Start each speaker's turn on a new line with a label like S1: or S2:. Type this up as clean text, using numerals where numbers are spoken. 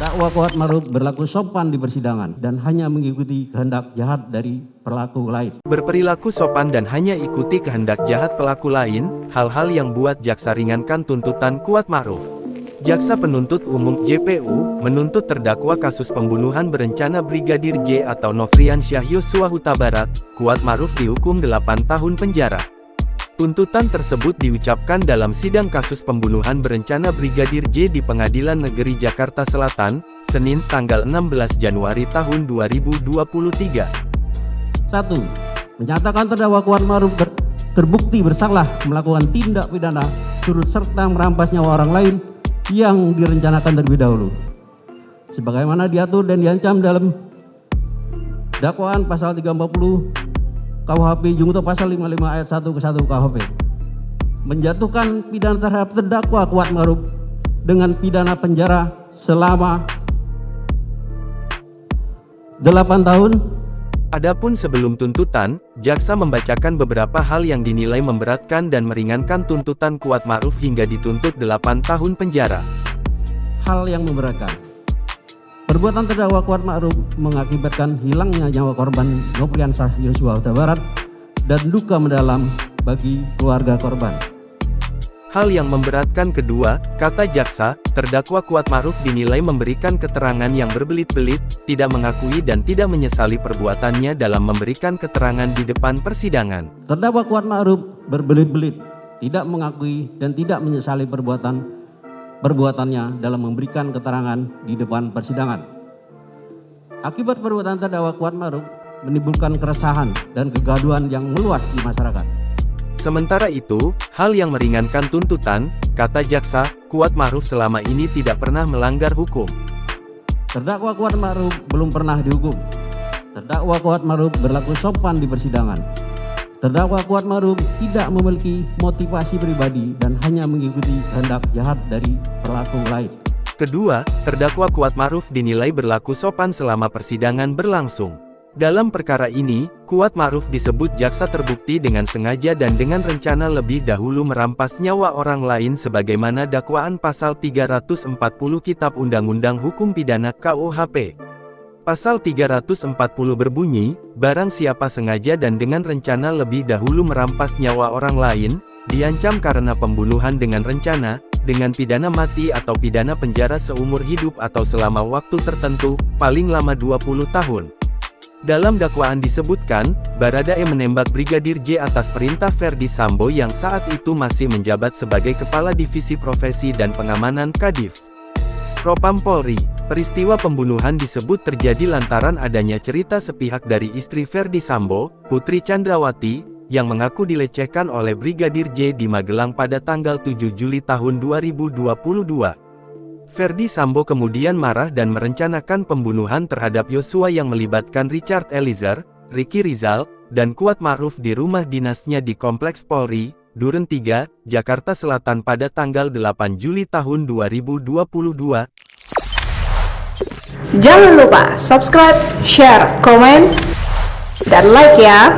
S1: Terdakwa Kuat Maruf berlaku sopan di persidangan dan hanya mengikuti kehendak jahat dari pelaku lain.
S2: Berperilaku sopan dan hanya ikuti kehendak jahat pelaku lain, hal-hal yang buat jaksa ringankan tuntutan Kuat Maruf. Jaksa penuntut umum JPU menuntut terdakwa kasus pembunuhan berencana Brigadir J atau Nofriansyah Yosua Huta Barat, Kuat Maruf dihukum 8 tahun penjara. Tuntutan tersebut diucapkan dalam sidang kasus pembunuhan berencana Brigadir J di Pengadilan Negeri Jakarta Selatan, Senin tanggal 16 Januari tahun 2023.
S1: 1. Menyatakan terdakwa Kuat Maruf terbukti bersalah melakukan tindak pidana turut serta merampas nyawa orang lain yang direncanakan terlebih dahulu, sebagaimana diatur dan diancam dalam dakwaan pasal 340 KUHP junto pasal 55 ayat 1 ke 1 KUHP, menjatuhkan pidana terhadap terdakwa Kuat Maruf dengan pidana penjara selama 8 tahun.
S2: Adapun sebelum tuntutan, jaksa membacakan beberapa hal yang dinilai memberatkan dan meringankan tuntutan Kuat Maruf hingga dituntut 8 tahun penjara.
S1: Hal yang memberatkan: perbuatan terdakwa Kuat Maruf mengakibatkan hilangnya nyawa korban Nofriansyah Yosua Huta Barat dan duka mendalam bagi keluarga korban.
S2: Hal yang memberatkan kedua, kata jaksa, terdakwa Kuat Maruf dinilai memberikan keterangan yang berbelit-belit, tidak mengakui dan tidak menyesali perbuatannya dalam memberikan keterangan di depan persidangan.
S1: Terdakwa Kuat Maruf berbelit-belit, tidak mengakui dan tidak menyesali perbuatannya dalam memberikan keterangan di depan persidangan. Akibat perbuatan terdakwa Kuat Maruf menimbulkan keresahan dan kegaduhan yang meluas di masyarakat.
S2: Sementara itu, hal yang meringankan tuntutan, kata jaksa, Kuat Maruf selama ini tidak pernah melanggar hukum.
S1: Terdakwa Kuat Maruf belum pernah dihukum. Terdakwa Kuat Maruf berlaku sopan di persidangan. Terdakwa Kuat Maruf tidak memiliki motivasi pribadi dan hanya mengikuti kehendak jahat dari pelaku lain.
S2: Kedua, terdakwa Kuat Maruf dinilai berlaku sopan selama persidangan berlangsung. Dalam perkara ini, Kuat Maruf disebut jaksa terbukti dengan sengaja dan dengan rencana lebih dahulu merampas nyawa orang lain sebagaimana dakwaan pasal 340 Kitab Undang-Undang Hukum Pidana KUHP. Pasal 340 berbunyi, barang siapa sengaja dan dengan rencana lebih dahulu merampas nyawa orang lain, diancam karena pembunuhan dengan rencana, dengan pidana mati atau pidana penjara seumur hidup atau selama waktu tertentu, paling lama 20 tahun. Dalam dakwaan disebutkan, Baradae menembak Brigadir J atas perintah Ferdi Sambo yang saat itu masih menjabat sebagai Kepala Divisi Profesi dan Pengamanan Kadif Propam Polri. Peristiwa pembunuhan disebut terjadi lantaran adanya cerita sepihak dari istri Ferdi Sambo, Putri Chandrawati, yang mengaku dilecehkan oleh Brigadir J di Magelang pada tanggal 7 Juli tahun 2022. Ferdi Sambo kemudian marah dan merencanakan pembunuhan terhadap Yosua yang melibatkan Richard Eliezer, Ricky Rizal, dan Kuat Maruf di rumah dinasnya di Kompleks Polri, Duren 3, Jakarta Selatan pada tanggal 8 Juli tahun 2022.
S3: Jangan lupa subscribe, share, komen, dan like ya!